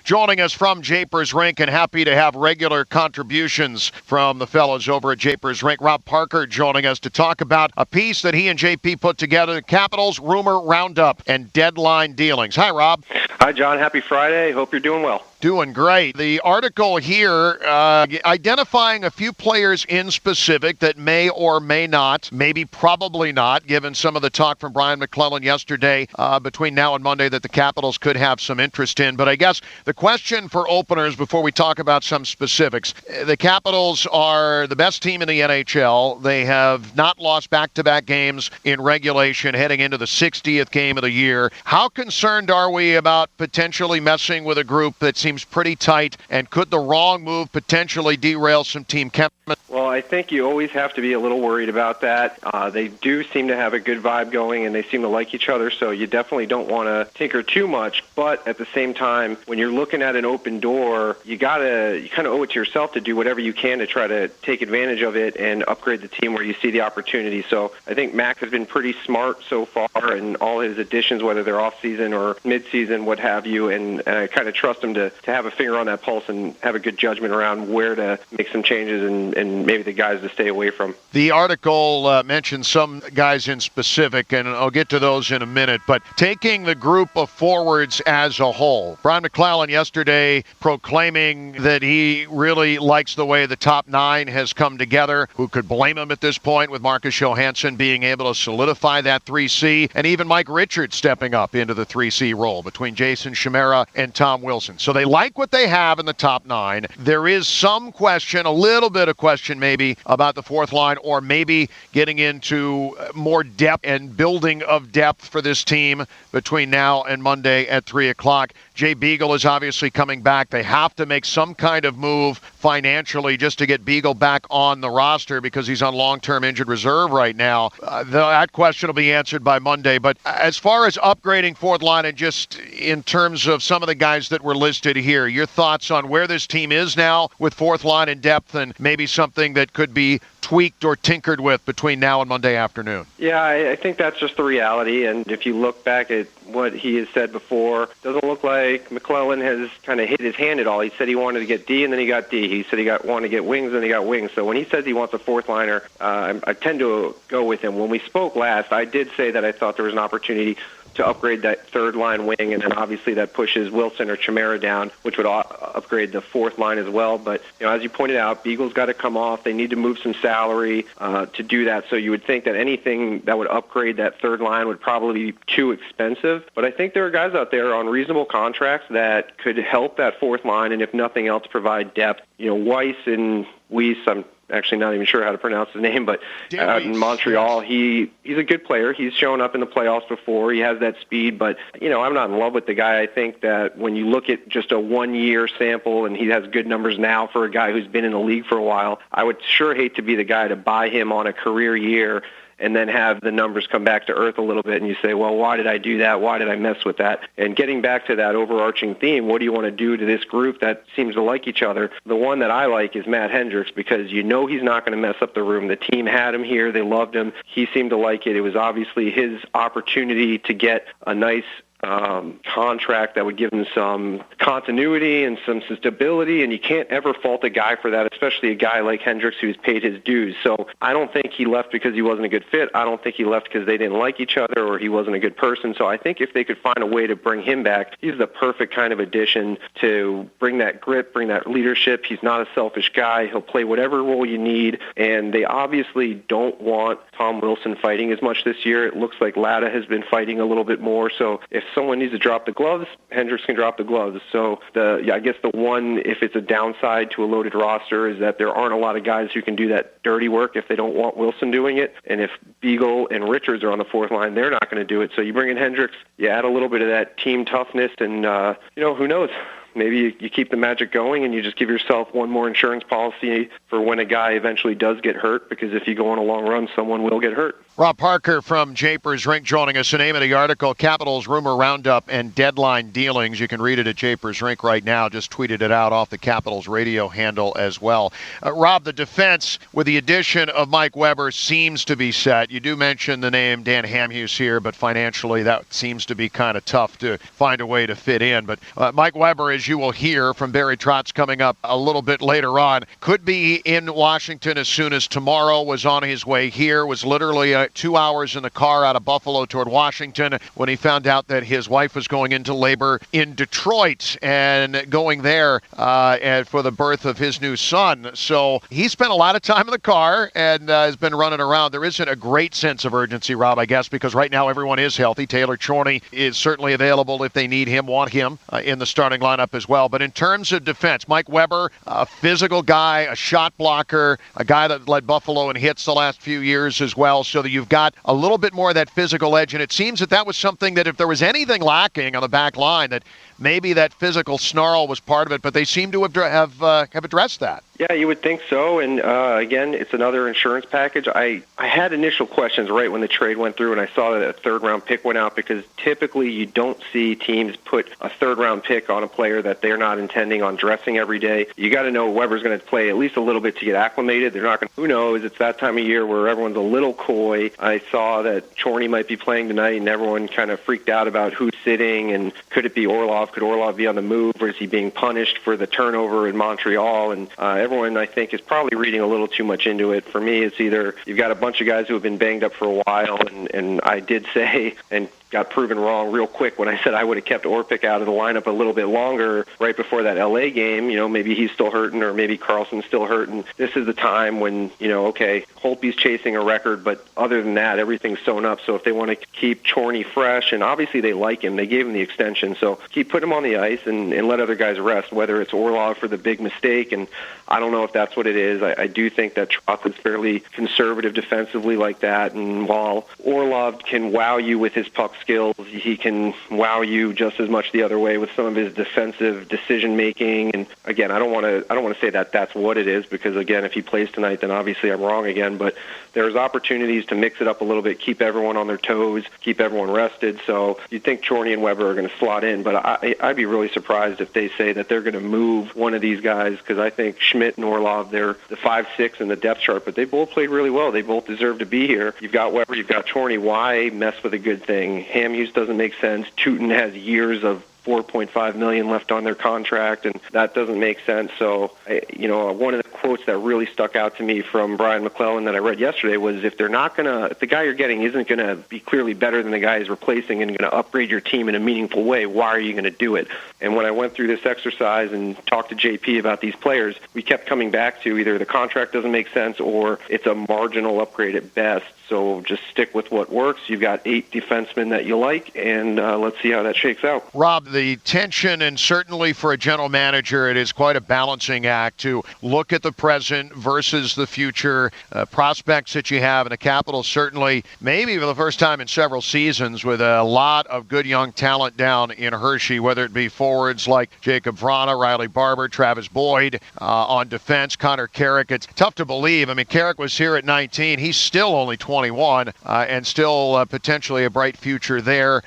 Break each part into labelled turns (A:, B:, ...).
A: joining us from Japers Rink, and happy to have regular contributions from the fellows over at Japers Rink. Rob Parker joining us to talk about a piece that he and JP put together, the Capitals Rumor Roundup and Deadline Dealings. Hi, Rob.
B: Hi, John. Happy Friday. Hope you're doing well.
A: Doing great. The article here identifying a few players in specific that may or may not, maybe probably not, given some of the talk from Brian McClellan yesterday between now and Monday that the Capitals could have some interest in. But I guess the question for openers before we talk about some specifics, the Capitals are the best team in the NHL. They have not lost back-to-back games in regulation heading into the 60th game of the year. How concerned are we about potentially messing with a group that seems pretty tight, and could the wrong move potentially derail some team chemistry?
B: Well, I think you always have to be a little worried about that. They do seem to have a good vibe going, and they seem to like each other, so you definitely don't want to tinker too much. But at the same time, when you're looking at an open door, you kind of owe it to yourself to do whatever you can to try to take advantage of it and upgrade the team where you see the opportunity. So I think Mac has been pretty smart so far in all his additions, whether they're off-season or mid-season, what have you, and I kind of trust him to have a finger on that pulse and have a good judgment around where to make some changes and maybe the guys to stay away from.
A: The article mentions some guys in specific, and I'll get to those in a minute, but taking the group of forwards as a whole, Brian McClellan yesterday proclaiming that he really likes the way the top nine has come together. Who could blame him at this point, with Marcus Johansson being able to solidify that 3C, and even Mike Richards stepping up into the 3C role between Jason Chimera and Tom Wilson. So they like what they have in the top nine. There is some question, a little bit of question maybe, about the fourth line, or maybe getting into more depth and building of depth for this team between now and Monday at 3 o'clock. Jay Beagle is obviously coming back. They have to make some kind of move financially just to get Beagle back on the roster because he's on long-term injured reserve right now. That question will be answered by Monday. But as far as upgrading fourth line and just in terms of some of the guys that were listed here, your thoughts on where this team is now with fourth line and depth, and maybe something that could be tweaked or tinkered with between now and Monday afternoon?
B: Yeah, I think that's just the reality. And if you look back at what he has said before, it doesn't look like McClellan has kind of hit his hand at all. He said he wanted to get D, and then he got D. He said he wanted to get wings, and he got wings. So when he says he wants a fourth liner, I tend to go with him. When we spoke last, I did say that I thought there was an opportunity to upgrade that third line wing, and then obviously that pushes Wilson or Chimera down, which would upgrade the fourth line as well. But as you pointed out, Beagle's got to come off. They need to move some salary to do that. So you would think that anything that would upgrade that third line would probably be too expensive. But I think there are guys out there on reasonable contracts that could help that fourth line, and if nothing else, provide depth. Weiss and Weiss, I'm actually not even sure how to pronounce his name, but out in Montreal, he's a good player. He's shown up in the playoffs before. He has that speed, but, I'm not in love with the guy. I think that when you look at just a one-year sample and he has good numbers now for a guy who's been in the league for a while, I would sure hate to be the guy to buy him on a career year and then have the numbers come back to earth a little bit, and you say, well, why did I do that? Why did I mess with that? And getting back to that overarching theme, what do you want to do to this group that seems to like each other? The one that I like is Matt Hendricks, because he's not going to mess up the room. The team had him here. They loved him. He seemed to like it. It was obviously his opportunity to get a nice contract that would give him some continuity and some stability, and you can't ever fault a guy for that, especially a guy like Hendricks who's paid his dues. So I don't think he left because he wasn't a good fit. I don't think he left because they didn't like each other or he wasn't a good person. So I think if they could find a way to bring him back, he's the perfect kind of addition to bring that grit, bring that leadership. He's not a selfish guy. He'll play whatever role you need, and they obviously don't want Tom Wilson fighting as much this year. It looks like Latta has been fighting a little bit more, so if someone needs to drop the gloves, Hendricks can drop the gloves. So I guess the one, if it's a downside to a loaded roster, is that there aren't a lot of guys who can do that dirty work if they don't want Wilson doing it. And if Beagle and Richards are on the fourth line, they're not going to do it. So you bring in Hendricks, you add a little bit of that team toughness, and who knows? Maybe you keep the magic going and you just give yourself one more insurance policy for when a guy eventually does get hurt, because if you go on a long run, someone will get hurt.
A: Rob Parker from Japers Rink joining us. The name of the article, Capitals Rumor Roundup and Deadline Dealings. You can read it at Japers Rink right now. Just tweeted it out off the Capitals radio handle as well. Rob, the defense, with the addition of Mike Weber, seems to be set. You do mention the name Dan Hamhuis here, but financially that seems to be kind of tough to find a way to fit in. But Mike Weber, as you will hear from Barry Trotz coming up a little bit later on, could be in Washington as soon as tomorrow, was on his way here, was literally 2 hours in the car out of Buffalo toward Washington when he found out that his wife was going into labor in Detroit and going there and for the birth of his new son. So he spent a lot of time in the car and has been running around. There isn't a great sense of urgency, Rob, I guess, because right now everyone is healthy. Taylor Chorney is certainly available if they need him, want him in the starting lineup as well. But in terms of defense, Mike Weber, a physical guy, a shot blocker, a guy that led Buffalo in hits the last few years as well, so that you've got a little bit more of that physical edge. And it seems that that was something that if there was anything lacking on the back line, that maybe that physical snarl was part of it, but they seem to have addressed that.
B: Yeah, you would think so. And again, it's another insurance package. I had initial questions right when the trade went through and I saw that a third-round pick went out, because typically you don't see teams put a third-round pick on a player that they're not intending on dressing every day. You got to know Weber's going to play at least a little bit to get acclimated. They're not going to, who knows, it's that time of year where everyone's a little coy. I saw that Chorney might be playing tonight and everyone kind of freaked out about who's sitting and could it be Orlov? Could Orlov be on the move, or is he being punished for the turnover in Montreal? And everyone, I think, is probably reading a little too much into it. For me, it's either you've got a bunch of guys who have been banged up for a while, and I did say, and got proven wrong real quick when I said I would have kept Orpik out of the lineup a little bit longer right before that LA game. You know, maybe he's still hurting, or maybe Carlson's still hurting. This is the time when, you know, okay, Holtby's chasing a record, but other than that, everything's sewn up. So if they want to keep Chorney fresh, and obviously they like him, they gave him the extension, so put him on the ice and let other guys rest, whether it's Orlov for the big mistake, and I don't know if that's what it is. I do think that Trotz is fairly conservative defensively like that, and while Orlov can wow you with his puck skills, he can wow you just as much the other way with some of his defensive decision making. And again, I don't want to say that that's what it is, because again, if he plays tonight, then obviously I'm wrong again. But there's opportunities to mix it up a little bit, keep everyone on their toes, keep everyone rested. So you'd think Chorney and Weber are going to slot in, but I'd be really surprised if they say that they're going to move one of these guys, because I think Schmidt and Orlov, they're the 5-6 in the depth chart, but they both played really well. They both deserve to be here. You've got Weber, you've got Chorney. Why mess with a good thing? Hamhuis doesn't make sense. Tootin has years of $4.5 million left on their contract, and that doesn't make sense. So, one of the quotes that really stuck out to me from Brian McClellan that I read yesterday was, if the guy you're getting isn't going to be clearly better than the guy he's replacing and going to upgrade your team in a meaningful way, why are you going to do it? And when I went through this exercise and talked to JP about these players, we kept coming back to either the contract doesn't make sense or it's a marginal upgrade at best. So just stick with what works. You've got 8 defensemen that you like, and let's see how that shakes out.
A: Rob, the tension, and certainly for a general manager, it is quite a balancing act to look at the present versus the future prospects that you have. And the Capitals certainly, maybe for the first time in several seasons, with a lot of good young talent down in Hershey, whether it be forwards like Jacob Vrana, Riley Barber, Travis Boyd, on defense, Connor Carrick. It's tough to believe. I mean, Carrick was here at 19. He's still only 21 and still potentially a bright future there.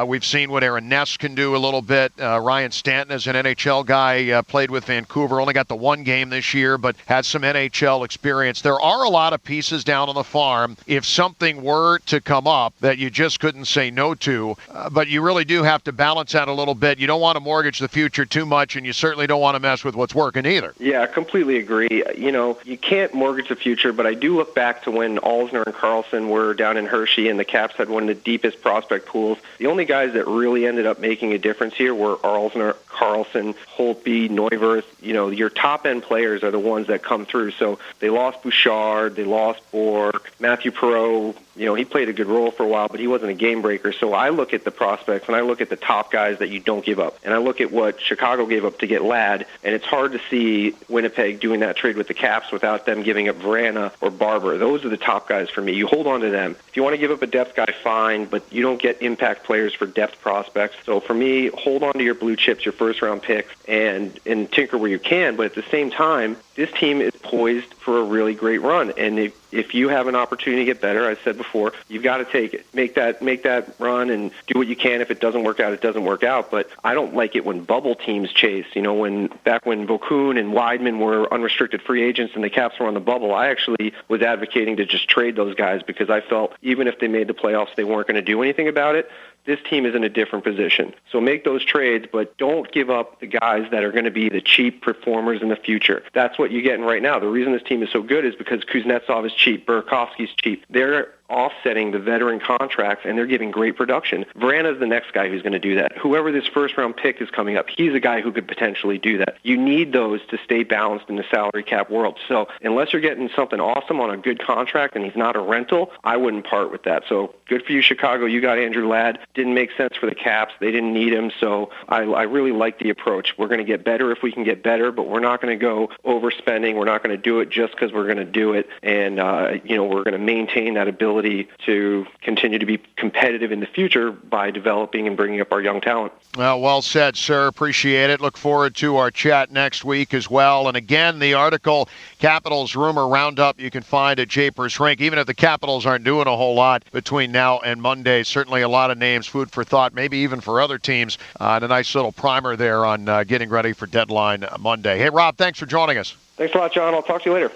A: We've seen what Aaron Ness can do a little bit. Ryan Stanton is an NHL guy, played with Vancouver, only got the one game this year, but had some NHL experience. There are a lot of pieces down on the farm if something were to come up that you just couldn't say no to, but you really do have to balance that a little bit. You don't want to mortgage the future too much, and you certainly don't want to mess with what's working either.
B: Yeah, I completely agree. You can't mortgage the future, but I do look back to when Alzner and Carlson were down in Hershey and the Caps had one of the deepest prospect pools. The only guys that really ended up making a difference here were Alzner, Carlson, Holtby, Neuwirth. Your top-end players are the ones that come through. So they lost Bouchard, they lost Bourque, Matthew Perreault. He played a good role for a while, but he wasn't a game breaker. So I look at the prospects, and I look at the top guys that you don't give up. And I look at what Chicago gave up to get Ladd, and it's hard to see Winnipeg doing that trade with the Caps without them giving up Vrana or Barber. Those are the top guys for me. You hold on to them. If you want to give up a depth guy, fine, but you don't get impact players for depth prospects. So for me, hold on to your blue chips, your first-round picks, and tinker where you can. But at the same time, this team is poised for a really great run. And if you have an opportunity to get better, I said before, you've got to take it. Make that run and do what you can. If it doesn't work out, it doesn't work out. But I don't like it when bubble teams chase. Back when Vokoun and Weidman were unrestricted free agents and the Caps were on the bubble, I actually was advocating to just trade those guys because I felt even if they made the playoffs, they weren't going to do anything about it. This team is in a different position. So make those trades, but don't give up the guys that are going to be the cheap performers in the future. That's what you're getting right now. The reason this team is so good is because Kuznetsov is cheap, Burakovsky's cheap. They're offsetting the veteran contracts, and they're giving great production. Vrana's the next guy who's going to do that. Whoever this first-round pick is coming up, he's a guy who could potentially do that. You need those to stay balanced in the salary cap world. So unless you're getting something awesome on a good contract and he's not a rental, I wouldn't part with that. So good for you, Chicago. You got Andrew Ladd. Didn't make sense for the Caps. They didn't need him. So I really like the approach. We're going to get better if we can get better, but we're not going to go overspending. We're not going to do it just because we're going to do it. And, we're going to maintain that ability to continue to be competitive in the future by developing and bringing up our young talent.
A: Well said, sir. Appreciate it. Look forward to our chat next week as well. And again, the article, Capitals Rumor Roundup, you can find at Japers Rink. Even if the Capitals aren't doing a whole lot between now and Monday, certainly a lot of names, food for thought, maybe even for other teams. And a nice little primer there on getting ready for deadline Monday. Hey, Rob, thanks for joining us.
B: Thanks a lot, John. I'll talk to you later.